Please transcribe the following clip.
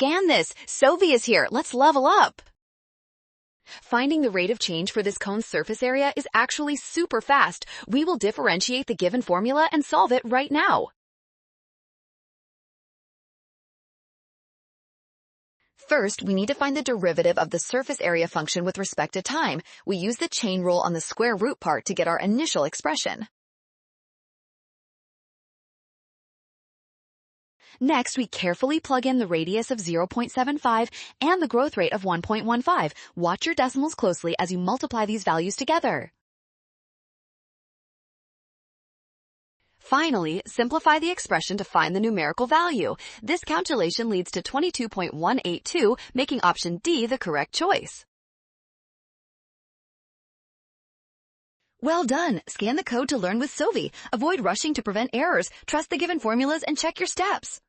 scan this. Sovi is here. Let's level up. Finding the rate of change for this cone's surface area is actually super fast. We will differentiate the given formula and solve it right now. First, we need to find the derivative of the surface area function with respect to time. We use the chain rule on the square root part to get our initial expression. Next, we carefully plug in the radius of 0.75 and the growth rate of 1.15. Watch your decimals closely as you multiply these values together. Finally, simplify the expression to find the numerical value. This calculation leads to 22.182, making option D the correct choice. Well done! Scan the code to learn with Sovi. Avoid rushing to prevent errors. Trust the given formulas and check your steps.